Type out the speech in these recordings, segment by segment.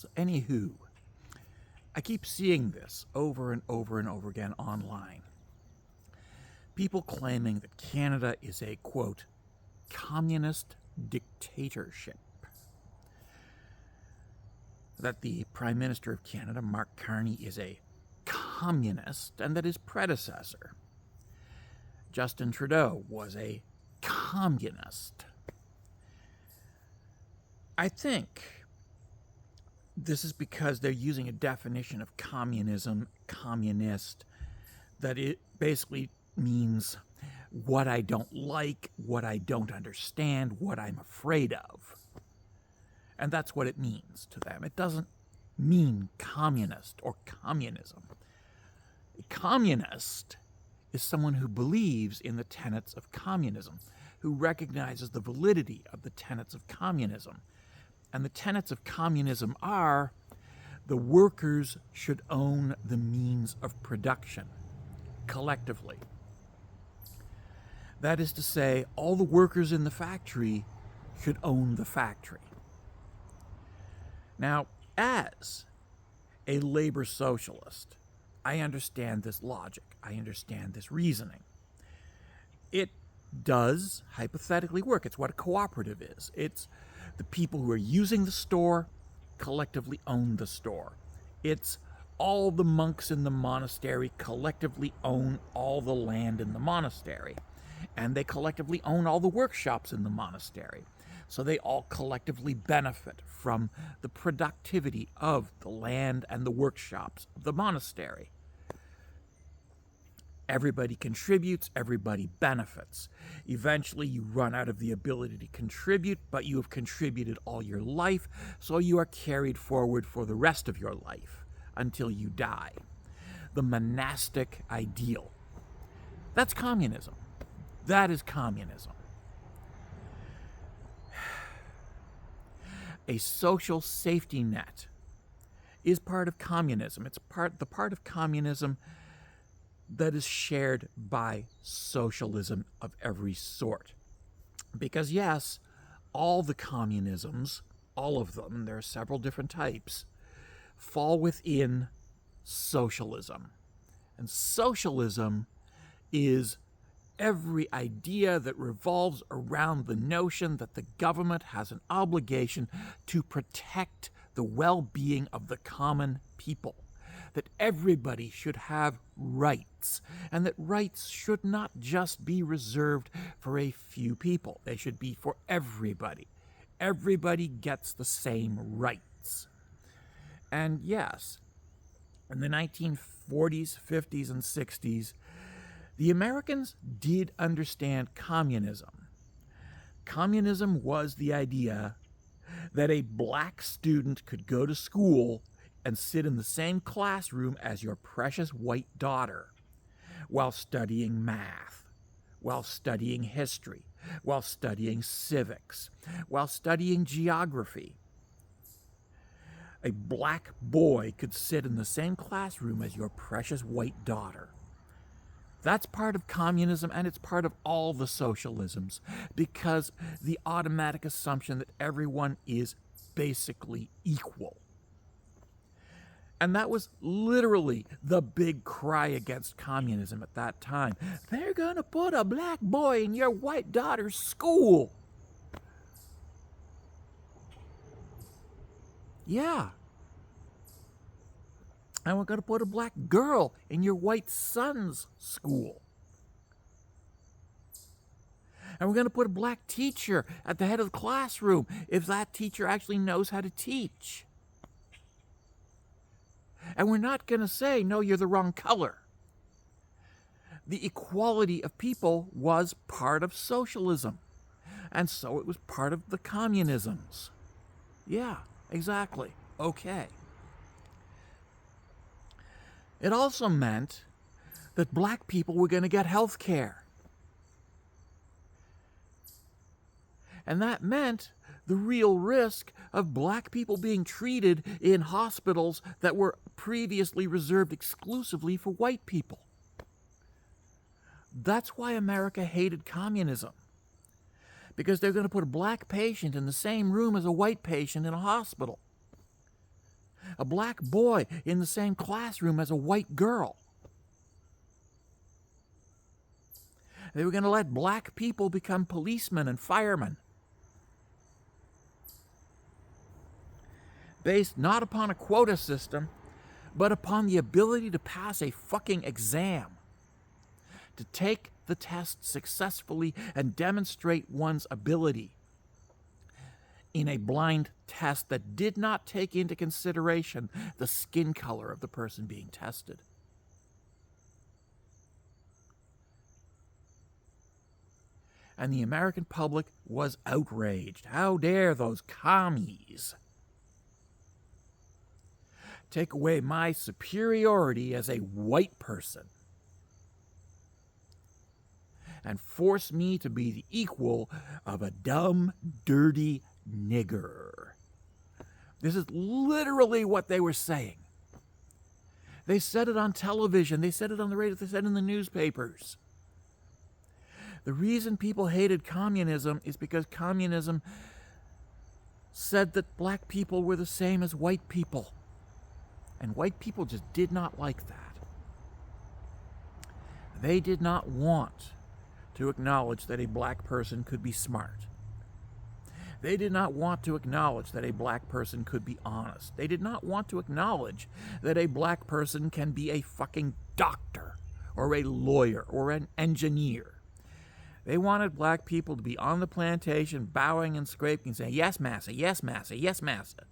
So anywho, I keep seeing this over and over and over again online. People claiming that Canada is a, quote, communist dictatorship. That the Prime Minister of Canada, Mark Carney, is a communist, and that his predecessor, Justin Trudeau, was a communist. I think this is because they're using a definition of communism, communist, that it basically means what I don't like, what I don't understand, what I'm afraid of. And that's what it means to them. It doesn't mean communist or communism. A communist is someone who believes in the tenets of communism, who recognizes the validity of the tenets of communism. And the tenets of communism are the workers should own the means of production collectively. That is to say, all the workers in the factory should own the factory. Now, as a labor socialist, I understand this logic. I understand this reasoning. It does hypothetically work. It's what a cooperative is. It's the people who are using the store collectively own the store. It's all the monks in the monastery collectively own all the land in the monastery. And they collectively own all the workshops in the monastery. So they all collectively benefit from the productivity of the land and the workshops of the monastery. Everybody contributes, everybody benefits. Eventually you run out of the ability to contribute, but you have contributed all your life, so you are carried forward for the rest of your life until you die. The monastic ideal. That's communism. That is communism. A social safety net is part of communism. It's the part of communism that is shared by socialism of every sort. Because yes, all the communisms, all of them, there are several different types, fall within socialism. And socialism is every idea that revolves around the notion that the government has an obligation to protect the well-being of the common people, that everybody should have rights, and that rights should not just be reserved for a few people. They should be for everybody. Everybody gets the same rights. And yes, in the 1940s, 50s, and 60s, the Americans did understand communism. Communism was the idea that a black student could go to school and sit in the same classroom as your precious white daughter while studying math, while studying history, while studying civics, while studying geography. A black boy could sit in the same classroom as your precious white daughter. That's part of communism, and it's part of all the socialisms, because the automatic assumption that everyone is basically equal. And that was literally the big cry against communism at that time. They're going to put a black boy in your white daughter's school. Yeah. And we're going to put a black girl in your white son's school. And we're going to put a black teacher at the head of the classroom if that teacher actually knows how to teach. And we're not going to say, no, you're the wrong color. The equality of people was part of socialism. And so it was part of the communisms. Yeah, exactly. Okay. It also meant that black people were going to get health care. And that meant the real risk of black people being treated in hospitals that were previously reserved exclusively for white people. That's why America hated communism. Because they're going to put a black patient in the same room as a white patient in a hospital. a black boy in the same classroom as a white girl. They were going to let black people become policemen and firemen, based not upon a quota system, but upon the ability to pass a fucking exam, to take the test successfully and demonstrate one's ability in a blind test that did not take into consideration the skin color of the person being tested. And the American public was outraged. How dare those commies take away my superiority as a white person and force me to be the equal of a dumb, dirty nigger. This is literally what they were saying. They said it on television, they said it on the radio, they said it in the newspapers. The reason people hated communism is because communism said that black people were the same as white people. And white people just did not like that. They did not want to acknowledge that a black person could be smart. They did not want to acknowledge that a black person could be honest. They did not want to acknowledge that a black person can be a fucking doctor or a lawyer or an engineer. They wanted black people to be on the plantation, bowing and scraping, saying, "Yes, massa, yes, massa, yes, massa.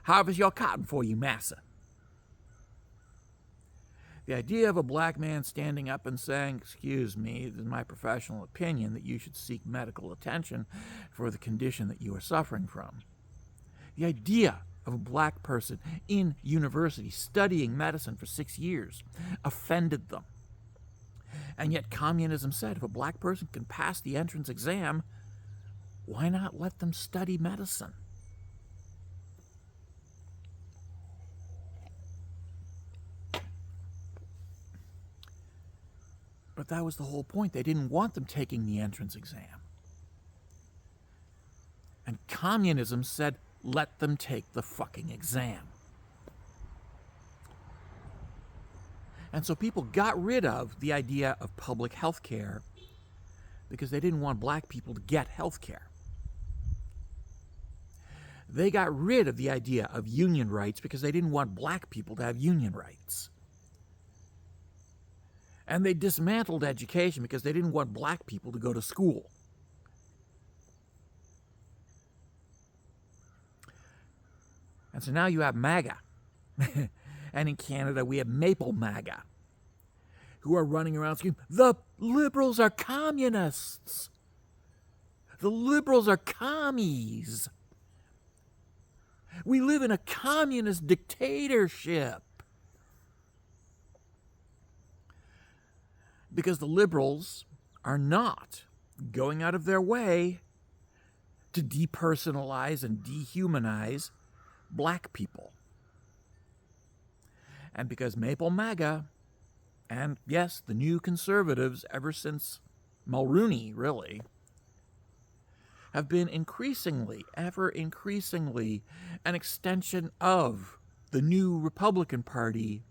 Harvest your cotton for you, massa." The idea of a black man standing up and saying, "Excuse me, this is my professional opinion that you should seek medical attention for the condition that you are suffering from." The idea of a black person in university studying medicine for 6 years offended them. And yet communism said if a black person can pass the entrance exam, why not let them study medicine? But that was the whole point. They didn't want them taking the entrance exam. And communism said, let them take the fucking exam. And so people got rid of the idea of public health care because they didn't want black people to get health care. They got rid of the idea of union rights because they didn't want black people to have union rights. And they dismantled education because they didn't want black people to go to school. And so now you have MAGA. And in Canada, we have Maple Maga, who are running around screaming, "The liberals are communists! The liberals are commies! We live in a communist dictatorship!" Because the liberals are not going out of their way to depersonalize and dehumanize black people. And because Maple Maga, and yes, the new conservatives ever since Mulrooney, really, have been ever increasingly, an extension of the new Republican Party,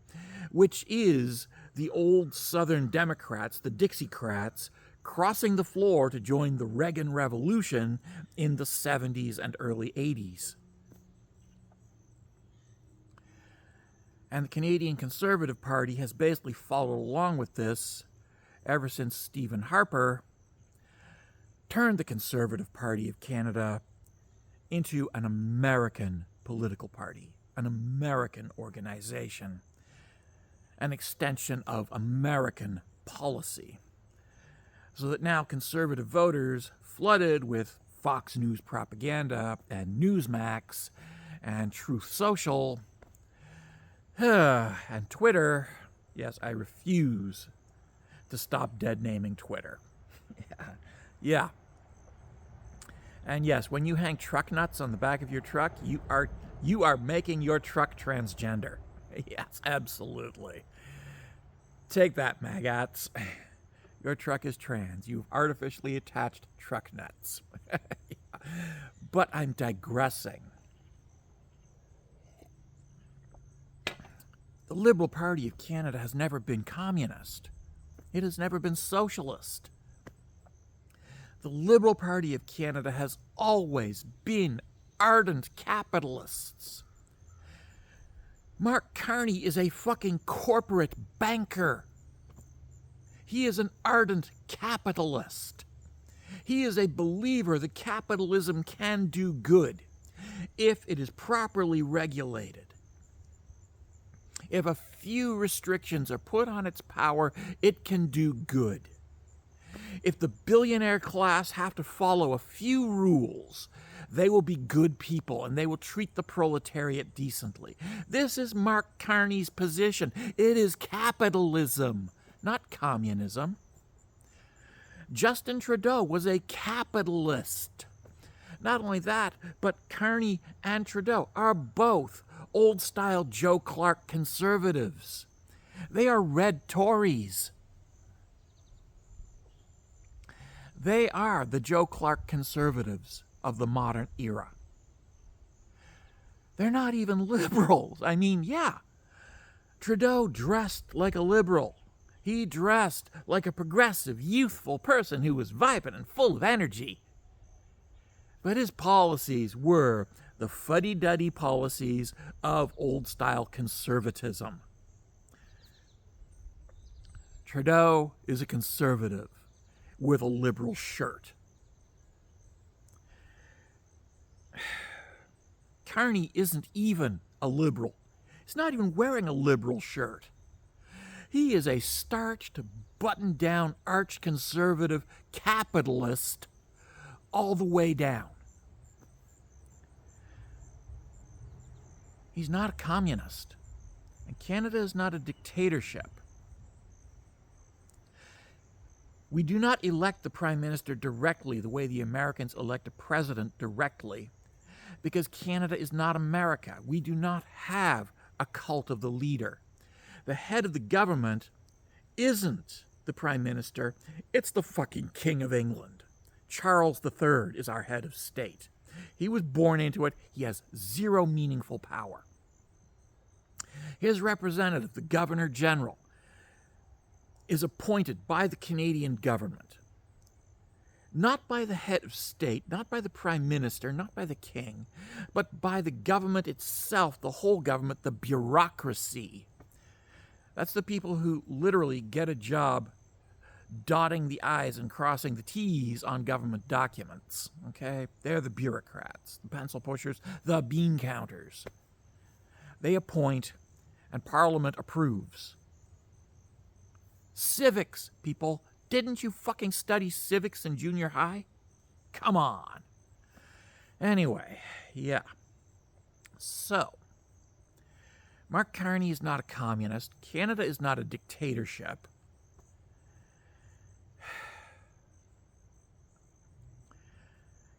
which is the old Southern Democrats, the Dixiecrats, crossing the floor to join the Reagan Revolution in the 70s and early 80s. And the Canadian Conservative Party has basically followed along with this ever since Stephen Harper turned the Conservative Party of Canada into an American political party, an American organization, an extension of American policy. So that now conservative voters, flooded with Fox News propaganda and Newsmax and Truth Social and Twitter, yes, I refuse to stop dead naming Twitter. Yeah. And yes, when you hang truck nuts on the back of your truck, you are making your truck transgender. Yes, absolutely. Take that, maggots. Your truck is trans. You've artificially attached truck nuts. But I'm digressing. The Liberal Party of Canada has never been communist. It has never been socialist. The Liberal Party of Canada has always been ardent capitalists. Mark Carney is a fucking corporate banker. He is an ardent capitalist. He is a believer that capitalism can do good if it is properly regulated. If a few restrictions are put on its power, it can do good. If the billionaire class have to follow a few rules, they will be good people and they will treat the proletariat decently. This is Mark Carney's position. It is capitalism, not communism. Justin Trudeau was a capitalist. Not only that, but Carney and Trudeau are both old-style Joe Clark conservatives. They are red Tories. They are the Joe Clark conservatives of the modern era. They're not even liberals. I mean, yeah, Trudeau dressed like a liberal. He dressed like a progressive, youthful person who was vibrant and full of energy. But his policies were the fuddy-duddy policies of old-style conservatism. Trudeau is a conservative with a liberal shirt. Carney isn't even a liberal. He's not even wearing a liberal shirt. He is a starched, buttoned-down, arch-conservative capitalist all the way down. He's not a communist. And Canada is not a dictatorship. We do not elect the Prime Minister directly the way the Americans elect a president directly, because Canada is not America. We do not have a cult of the leader. The head of the government isn't the Prime Minister, it's the fucking King of England. Charles III is our head of state. He was born into it. He has zero meaningful power. His representative, the Governor General, is appointed by the Canadian government. Not by the head of state, not by the Prime Minister, not by the King, but by the government itself, the whole government, the bureaucracy. That's the people who literally get a job dotting the I's and crossing the T's on government documents, okay? They're the bureaucrats, the pencil pushers, the bean counters. They appoint, and Parliament approves. Civics, people. Didn't you fucking study civics in junior high? Come on. Anyway, yeah. So, Mark Carney is not a communist. Canada is not a dictatorship.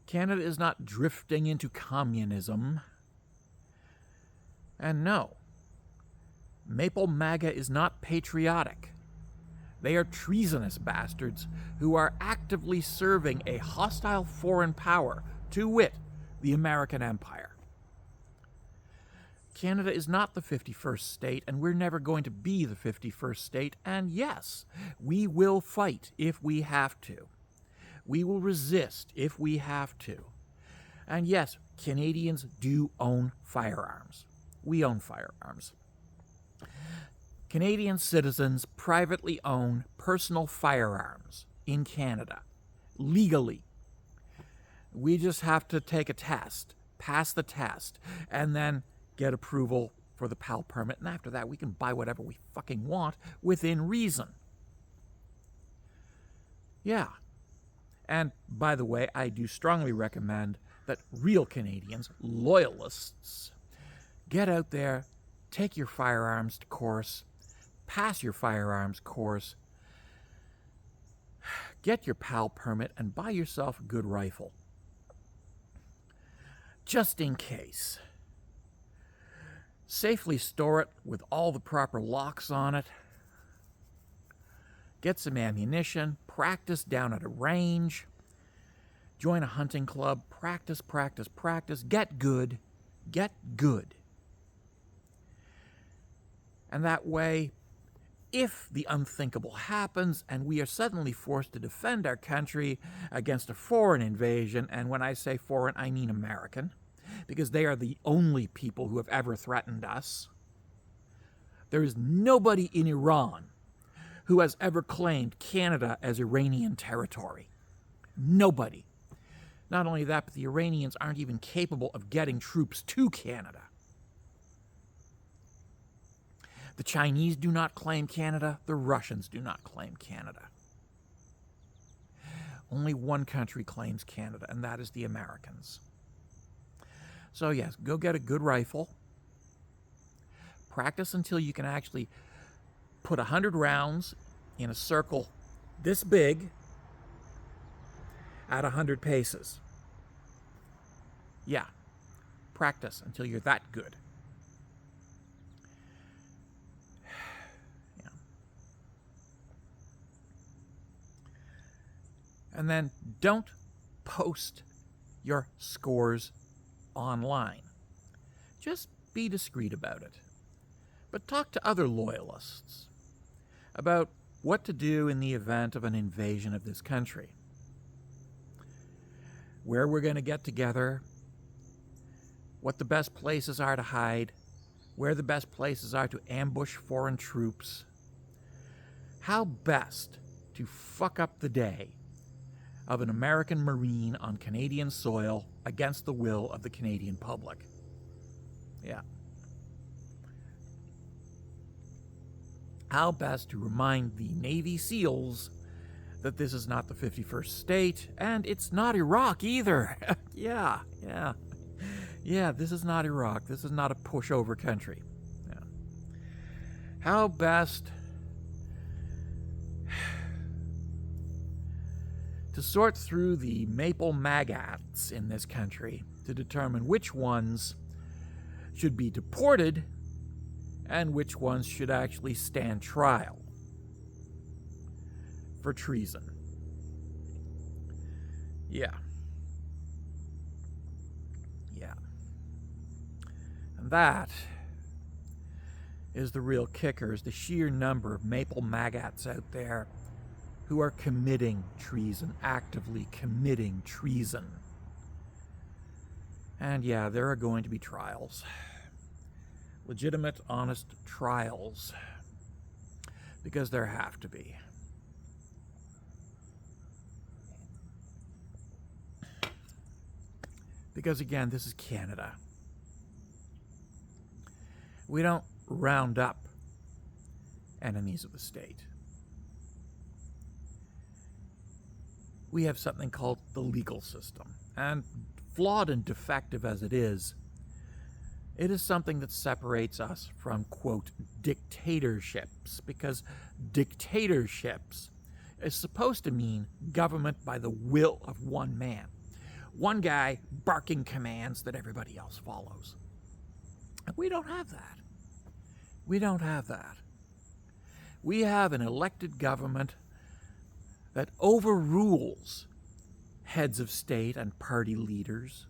Canada is not drifting into communism. And no, Maple Maga is not patriotic. They are treasonous bastards who are actively serving a hostile foreign power, to wit, the American Empire. Canada is not the 51st state, and we're never going to be the 51st state. And yes, we will fight if we have to. We will resist if we have to. And yes, Canadians do own firearms. We own firearms. Canadian citizens privately own personal firearms in Canada, legally. We just have to take a test, pass the test, and then get approval for the PAL permit. And after that, we can buy whatever we fucking want within reason. Yeah. And by the way, I do strongly recommend that real Canadians, loyalists, get out there, take your firearms course, pass your firearms course, get your PAL permit, and buy yourself a good rifle. Just in case. Safely store it with all the proper locks on it. Get some ammunition, practice down at a range, join a hunting club, practice, practice, practice, get good, And that way, if the unthinkable happens and we are suddenly forced to defend our country against a foreign invasion, and when I say foreign, I mean American, because they are the only people who have ever threatened us. There is nobody in Iran who has ever claimed Canada as Iranian territory. Nobody. Not only that, but the Iranians aren't even capable of getting troops to Canada. The Chinese do not claim Canada. The Russians do not claim Canada. Only one country claims Canada, and that is the Americans. So yes, go get a good rifle. Practice until you can actually put 100 rounds in a circle this big at 100 paces. Yeah, practice until you're that good. Yeah. And then don't post your scores online. Just be discreet about it. But talk to other loyalists about what to do in the event of an invasion of this country. Where we're going to get together, what the best places are to hide, where the best places are to ambush foreign troops, how best to fuck up the day of an American Marine on Canadian soil against the will of the Canadian public. Yeah. How best to remind the Navy SEALs that this is not the 51st state, and it's not Iraq either. Yeah, this is not Iraq. This is not a pushover country. Yeah. How best to sort through the Maple Magats in this country to determine which ones should be deported and which ones should actually stand trial for treason. Yeah. And that is the real kicker, is the sheer number of Maple Magats out there who are committing treason, actively committing treason. And yeah, there are going to be trials. Legitimate, honest trials. Because there have to be. Because again, this is Canada. We don't round up enemies of the state. We have something called the legal system. And flawed and defective as it is something that separates us from, quote, dictatorships, because dictatorships is supposed to mean government by the will of one man. One guy barking commands that everybody else follows. And we don't have that. We don't have that. We have an elected government that overrules heads of state and party leaders.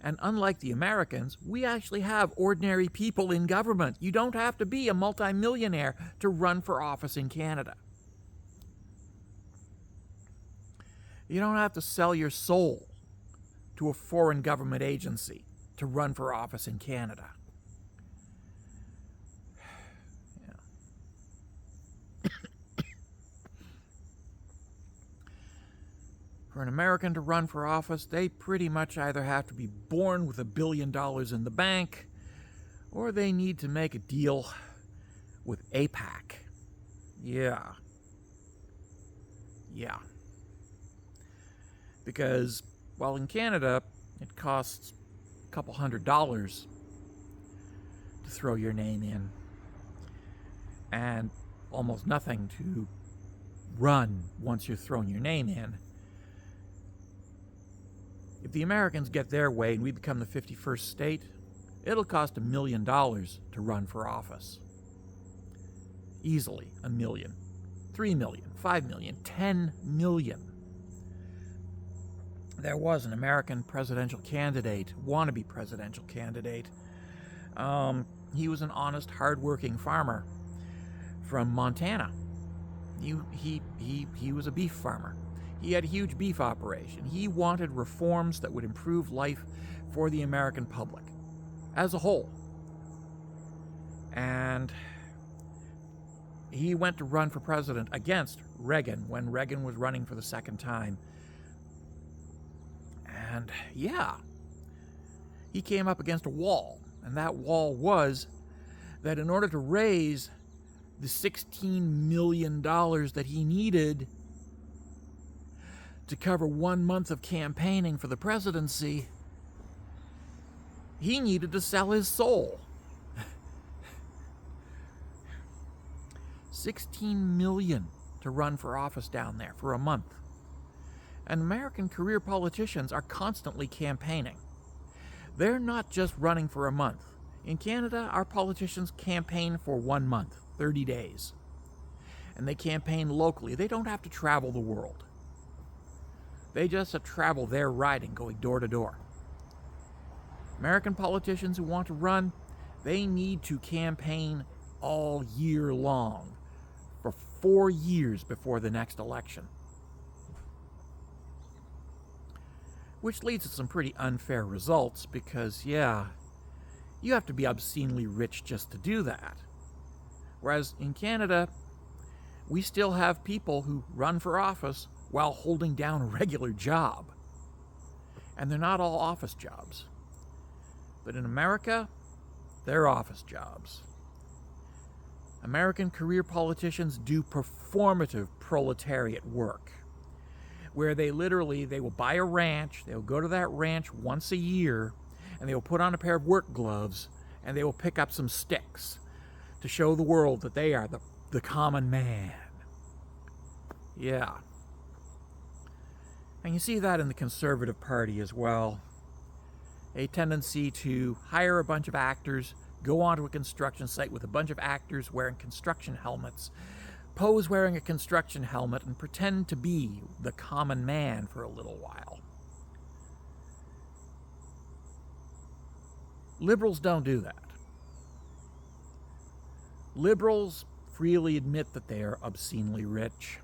And unlike the Americans, we actually have ordinary people in government. You don't have to be a multimillionaire to run for office in Canada. You don't have to sell your soul to a foreign government agency to run for office in Canada. For an American to run for office, they pretty much either have to be born with $1 billion in the bank, or they need to make a deal with AIPAC. Yeah. Because, while in Canada, it costs a couple $100 to throw your name in, and almost nothing to run once you've thrown your name in. If the Americans get their way and we become the 51st state, it'll cost $1 million to run for office. Easily, $1 million. 3 million, 5 million, 10 million. There was an American presidential candidate, wannabe presidential candidate. He was an honest, hard-working farmer from Montana. He was a beef farmer. He had a huge beef operation. He wanted reforms that would improve life for the American public as a whole. And he went to run for president against Reagan when Reagan was running for the second time. And yeah, he came up against a wall. And that wall was that in order to raise the $16 million that he needed to cover 1 month of campaigning for the presidency, he needed to sell his soul. $16 million to run for office down there for a month. And American career politicians are constantly campaigning. They're not just running for a month. In Canada, our politicians campaign for 1 month, 30 days. And they campaign locally. They don't have to travel the world. They just have to travel their riding, going door to door. American politicians who want to run, they need to campaign all year long for 4 years before the next election. Which leads to some pretty unfair results because, yeah, you have to be obscenely rich just to do that. Whereas in Canada, we still have people who run for office while holding down a regular job. And they're not all office jobs. But in America, they're office jobs. American career politicians do performative proletariat work, where they will buy a ranch, they'll go to that ranch once a year, and they will put on a pair of work gloves, and they will pick up some sticks to show the world that they are the common man. Yeah. And you see that in the Conservative Party as well. A tendency to hire a bunch of actors, go onto a construction site with a bunch of actors wearing construction helmets, pose wearing a construction helmet, and pretend to be the common man for a little while. Liberals don't do that. Liberals freely admit that they are obscenely rich,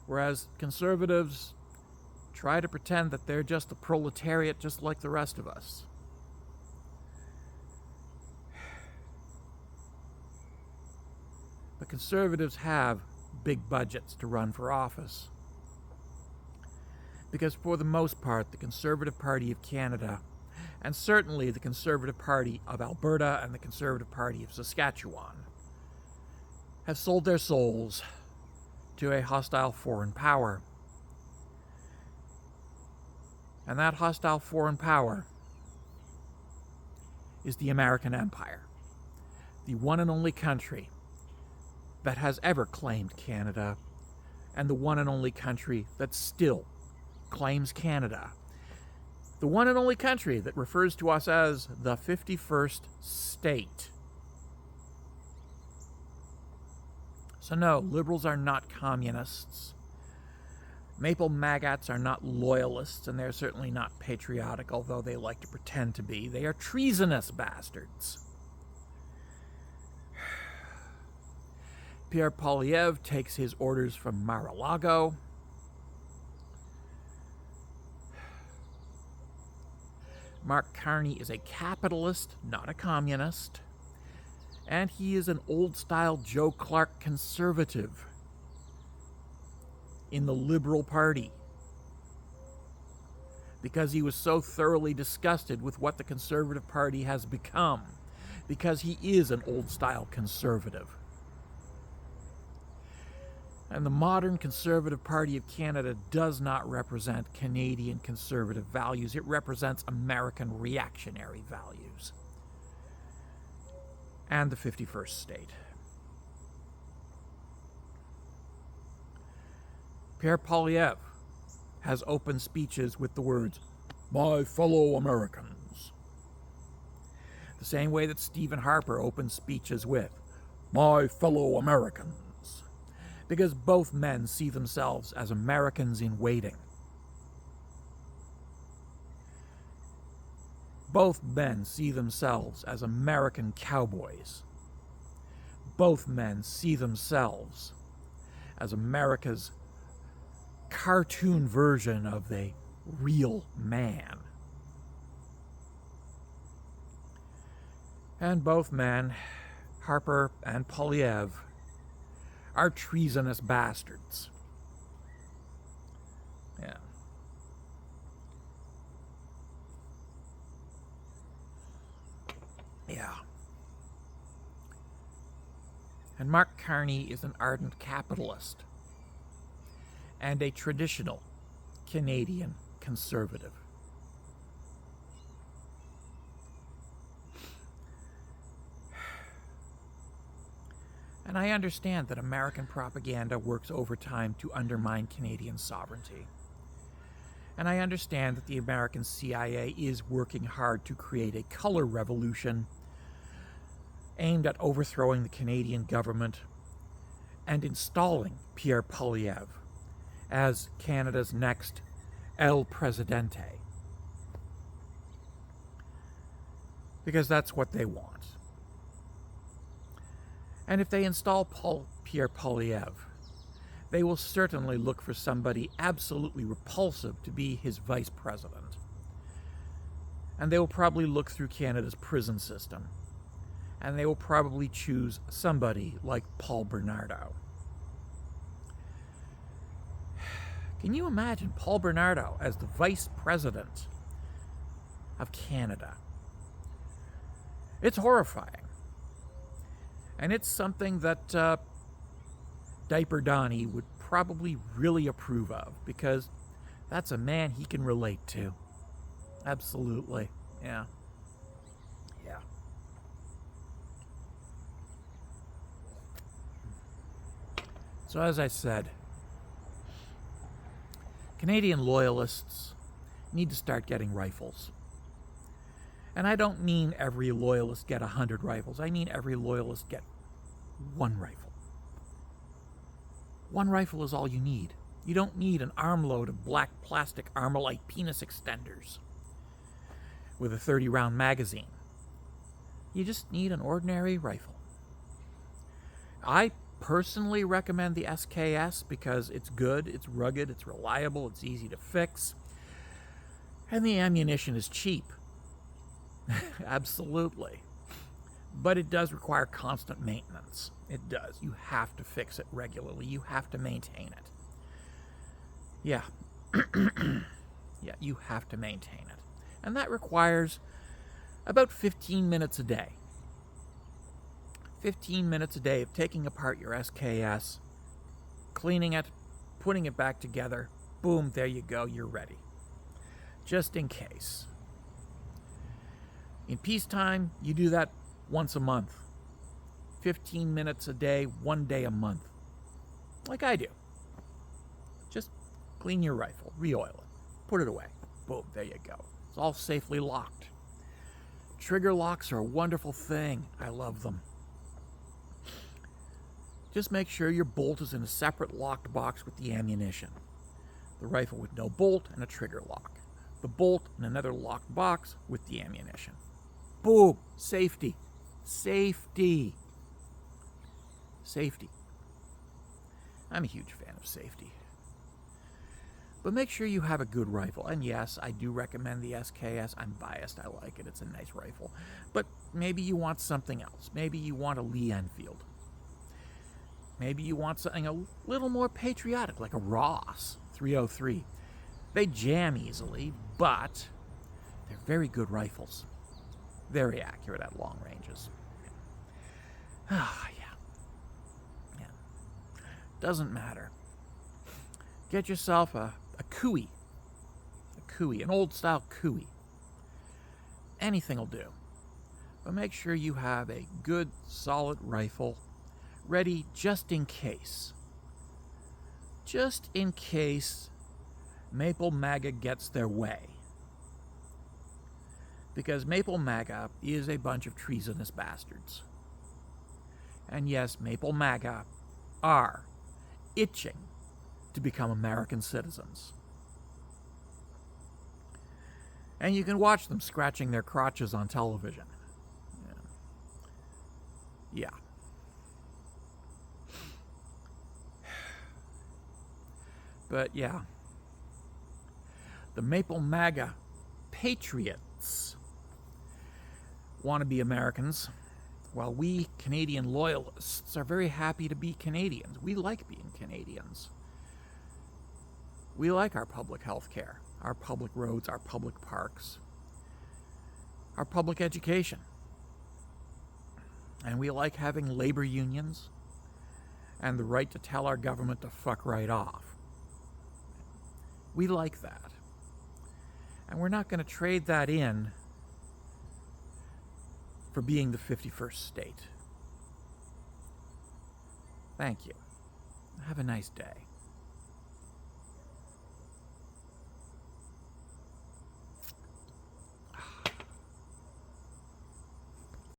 whereas conservatives try to pretend that they're just the proletariat just like the rest of us. But conservatives have big budgets to run for office, because for the most part, the Conservative Party of Canada, and certainly the Conservative Party of Alberta and the Conservative Party of Saskatchewan, have sold their souls to a hostile foreign power. And that hostile foreign power is the American Empire, the one and only country that has ever claimed Canada, and the one and only country that still claims Canada. The one and only country that refers to us as the 51st state. So no, liberals are not communists. Maple Magats are not loyalists, and they're certainly not patriotic, although they like to pretend to be. They are treasonous bastards. Pierre Poilievre takes his orders from Mar-a-Lago. Mark Carney is a capitalist, not a communist. And he is an old-style Joe Clark conservative in the Liberal Party, because he was so thoroughly disgusted with what the Conservative Party has become, because he is an old-style conservative. And the modern Conservative Party of Canada does not represent Canadian conservative values. It represents American reactionary values. And the 51st state. Pierre Poilievre has opened speeches with the words, "My fellow Americans." The same way that Stephen Harper opened speeches with, "My fellow Americans." Because both men see themselves as Americans in waiting. Both men see themselves as American cowboys. Both men see themselves as America's cartoon version of a real man. And both men, Harper and Polyev, are treasonous bastards. Yeah. Yeah. And Mark Carney is an ardent capitalist and a traditional Canadian conservative. And I understand that American propaganda works overtime to undermine Canadian sovereignty. And I understand that the American CIA is working hard to create a color revolution aimed at overthrowing the Canadian government and installing Pierre Poilievre as Canada's next El Presidente. Because that's what they want. And if they install Pierre Poilievre, they will certainly look for somebody absolutely repulsive to be his vice president. And they will probably look through Canada's prison system. And they will probably choose somebody like Paul Bernardo. Can you imagine Paul Bernardo as the vice president of Canada? It's horrifying. And it's something that Diaper Donnie would probably really approve of, because that's a man he can relate to. Absolutely. Yeah. Yeah. So as I said, Canadian loyalists need to start getting rifles. And I don't mean every loyalist get 100 rifles. I mean every loyalist get one rifle. One rifle is all you need. You don't need an armload of black plastic Armalite penis extenders with a 30-round magazine. You just need an ordinary rifle. I personally recommend the SKS because it's good, it's rugged, it's reliable, it's easy to fix, and the ammunition is cheap. Absolutely. But it does require constant maintenance. It does. You have to fix it regularly. You have to maintain it. Yeah. Yeah, you have to maintain it. And that requires about 15 minutes a day. 15 minutes a day of taking apart your SKS, cleaning it, putting it back together. Boom, there you go. You're ready. Just in case. In peacetime, you do that once a month. 15 minutes a day, 1 day a month. Like I do. Just clean your rifle, re-oil it, put it away. Boom, there you go. It's all safely locked. Trigger locks are a wonderful thing. I love them. Just make sure your bolt is in a separate locked box with the ammunition. The rifle with no bolt and a trigger lock. The bolt in another locked box with the ammunition. Boom! Safety. Safety. Safety. I'm a huge fan of safety. But make sure you have a good rifle. And yes, I do recommend the SKS. I'm biased. I like it. It's a nice rifle. But maybe you want something else. Maybe you want a Lee Enfield. Maybe you want something a little more patriotic, like a Ross 303. They jam easily, but they're very good rifles. Very accurate at long ranges. Ah, yeah. Yeah. Doesn't matter. Get yourself a Cooey. A Cooey, an old-style Cooey. Anything will do. But make sure you have a good, solid rifle ready just in case. Just in case Maple Maga gets their way. Because Maple Maga is a bunch of treasonous bastards. And yes, Maple Maga are itching to become American citizens. And you can watch them scratching their crotches on television. Yeah. But yeah, the Maple Maga patriots want to be Americans, while we Canadian loyalists are very happy to be Canadians. We like being Canadians. We like our public health care, our public roads, our public parks, our public education. And we like having labor unions and the right to tell our government to fuck right off. We like that. And we're not going to trade that in for being the 51st state. Thank you. Have a nice day.